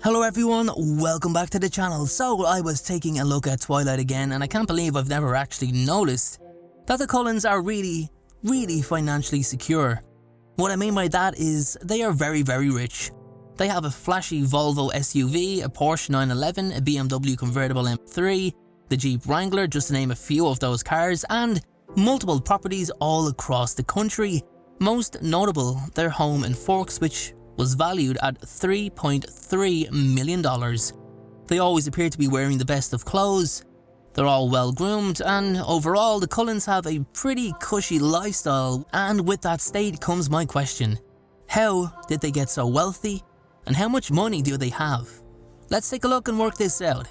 Hello everyone, welcome back to the channel. So I was taking a look at Twilight again and I can't believe I've never actually noticed that the Cullens are really financially secure. What I mean by that is they are very rich. They have a flashy Volvo SUV, a Porsche 911, a BMW convertible M3, the Jeep Wrangler, just to name a few of those cars, and multiple properties all across the country. Most notable, their home in Forks, which was valued at $3.3 million. They always appear to be wearing the best of clothes, they're all well groomed, and overall the Cullens have a pretty cushy lifestyle. And with that state comes my question: how did they get so wealthy, and how much money do they have? Let's take a look and work this out.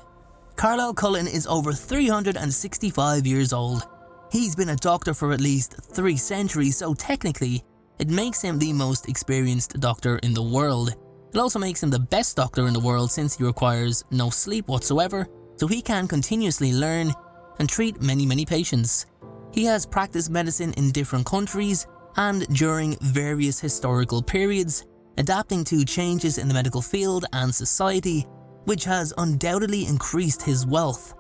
Carlisle Cullen is over 365 years old. He's been a doctor for at least 3 centuries, so technically it makes him the most experienced doctor in the world. It also makes him the best doctor in the world since he requires no sleep whatsoever, so he can continuously learn and treat many patients. He has practiced medicine in different countries and during various historical periods, adapting to changes in the medical field and society, which has undoubtedly increased his wealth.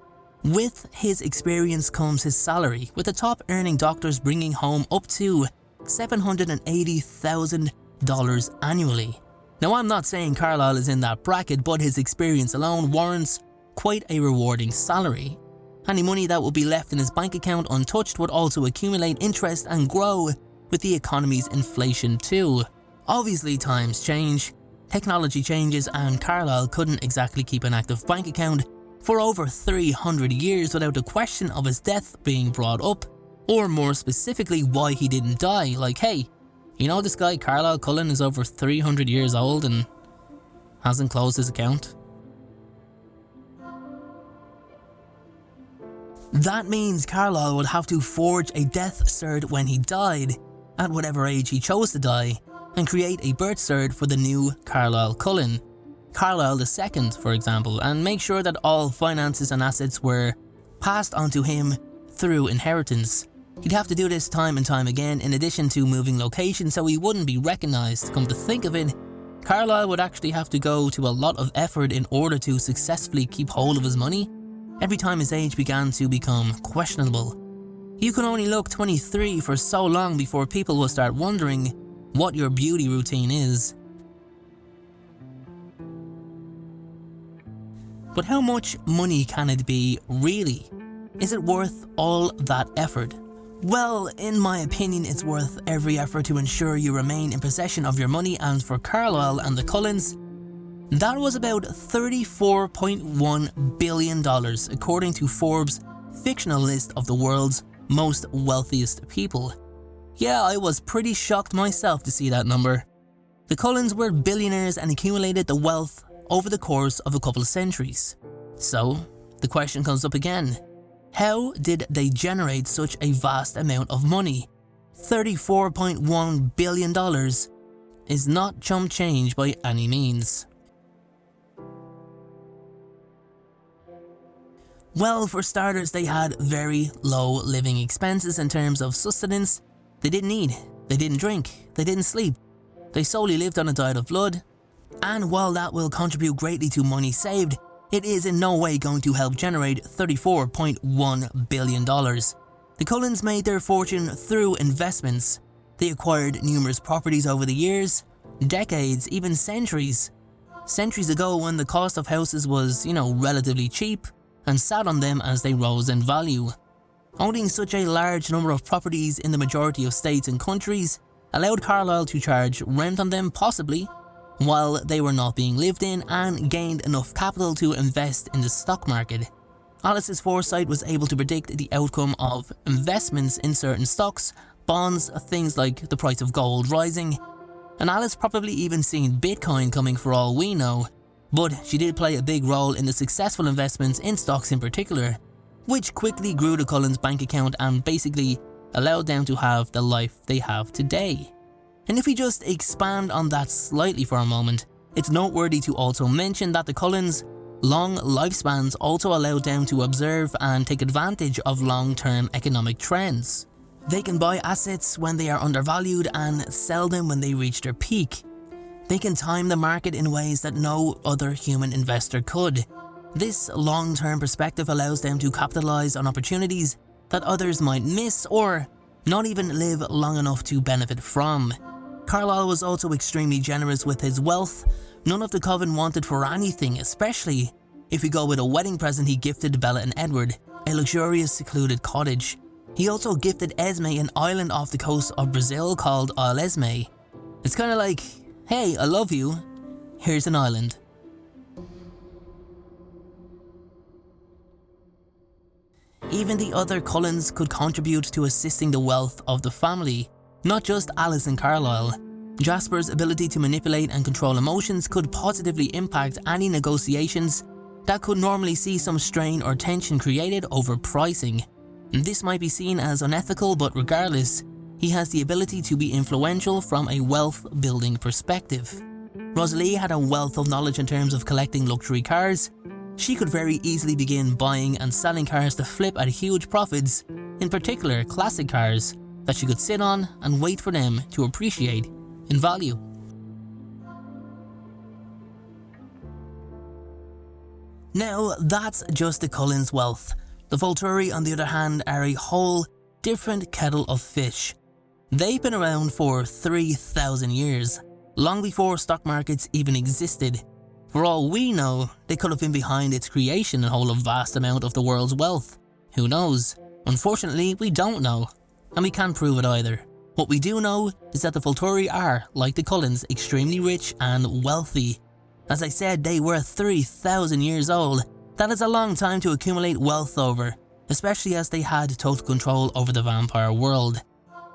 With his experience comes his salary, with the top earning doctors bringing home up to $780,000 annually. Now, I'm not saying Carlisle is in that bracket, but his experience alone warrants quite a rewarding salary. Any money that would be left in his bank account untouched would also accumulate interest and grow with the economy's inflation too. Obviously times change, technology changes, and Carlisle couldn't exactly keep an active bank account for over 300 years without the question of his death being brought up, or more specifically why he didn't die. Like, hey, you know this guy Carlisle Cullen is over 300 years old and hasn't closed his account? That means Carlisle would have to forge a death cert when he died, at whatever age he chose to die, and create a birth cert for the new Carlisle Cullen, Carlisle II for example, and make sure that all finances and assets were passed on to him through inheritance. He'd have to do this time and time again in addition to moving location, so he wouldn't be recognised. Come to think of it, Carlisle would actually have to go to a lot of effort in order to successfully keep hold of his money every time his age began to become questionable. You can only look 23 for so long before people will start wondering what your beauty routine is. But how much money can it be really? Is it worth all that effort? Well, in my opinion, it's worth every effort to ensure you remain in possession of your money, and for Carlisle and the Cullens, that was about $34.1 billion according to Forbes' fictional list of the world's most wealthiest people. Yeah, I was pretty shocked myself to see that number. The Cullens were billionaires and accumulated the wealth over the course of a couple of centuries. So, the question comes up again. How did they generate such a vast amount of money? $34.1 billion is not chump change by any means. Well, for starters, they had very low living expenses in terms of sustenance. They didn't eat, they didn't drink, they didn't sleep. They solely lived on a diet of blood. And while that will contribute greatly to money saved, it is in no way going to help generate $34.1 billion. The Cullens made their fortune through investments. They acquired numerous properties over the years, decades, even centuries. Centuries ago, when the cost of houses was, relatively cheap, and sat on them as they rose in value. Owning such a large number of properties in the majority of states and countries allowed Carlisle to charge rent on them, possibly, while they were not being lived in, and gained enough capital to invest in the stock market. Alice's foresight was able to predict the outcome of investments in certain stocks, bonds, things like the price of gold rising, and Alice probably even seen Bitcoin coming for all we know, but she did play a big role in the successful investments in stocks in particular, which quickly grew the Cullens' bank account and basically allowed them to have the life they have today. And if we just expand on that slightly for a moment, it's noteworthy to also mention that the Cullens' long lifespans also allowed them to observe and take advantage of long-term economic trends. They can buy assets when they are undervalued and sell them when they reach their peak. They can time the market in ways that no other human investor could. This long-term perspective allows them to capitalize on opportunities that others might miss or not even live long enough to benefit from. Carlyle was also extremely generous with his wealth. None of the coven wanted for anything, especially if we go with a wedding present he gifted Bella and Edward, a luxurious secluded cottage. He also gifted Esme an island off the coast of Brazil called Isle Esme. It's kind of like, hey, I love you, here's an island. Even the other Cullens could contribute to assisting the wealth of the family, not just Alice and Carlyle. Jasper's ability to manipulate and control emotions could positively impact any negotiations that could normally see some strain or tension created over pricing. This might be seen as unethical, but regardless, he has the ability to be influential from a wealth-building perspective. Rosalie had a wealth of knowledge in terms of collecting luxury cars. She could very easily begin buying and selling cars to flip at huge profits, in particular classic cars that she could sit on and wait for them to appreciate in value. Now, that's just the Cullens' wealth. The Volturi, on the other hand, are a whole different kettle of fish. They've been around for 3,000 years, long before stock markets even existed. For all we know, they could have been behind its creation and hold a vast amount of the world's wealth. Who knows? Unfortunately, we don't know, and we can't prove it either. What we do know is that the Volturi are, like the Cullens, extremely rich and wealthy. As I said, they were 3,000 years old. That is a long time to accumulate wealth over, especially as they had total control over the vampire world.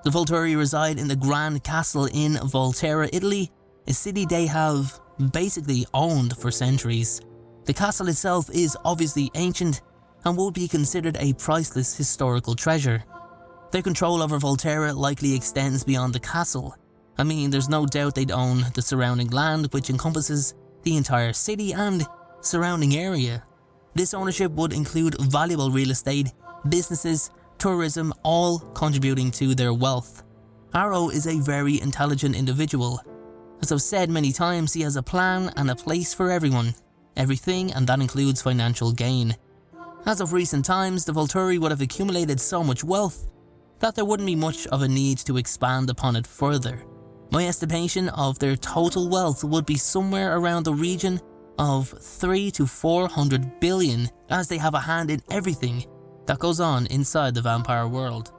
The Volturi reside in the Grand Castle in Volterra, Italy, a city they have basically owned for centuries. The castle itself is obviously ancient and would be considered a priceless historical treasure. Their control over Volterra likely extends beyond the castle. I mean, there's no doubt they'd own the surrounding land, which encompasses the entire city and surrounding area. This ownership would include valuable real estate, businesses, tourism, all contributing to their wealth. Arrow is a very intelligent individual. As I've said many times, he has a plan and a place for everyone, everything, and that includes financial gain. As of recent times, the Volturi would have accumulated so much wealth that there wouldn't be much of a need to expand upon it further. My estimation of their total wealth would be somewhere around the region of 300 to 400 billion, as they have a hand in everything that goes on inside the vampire world.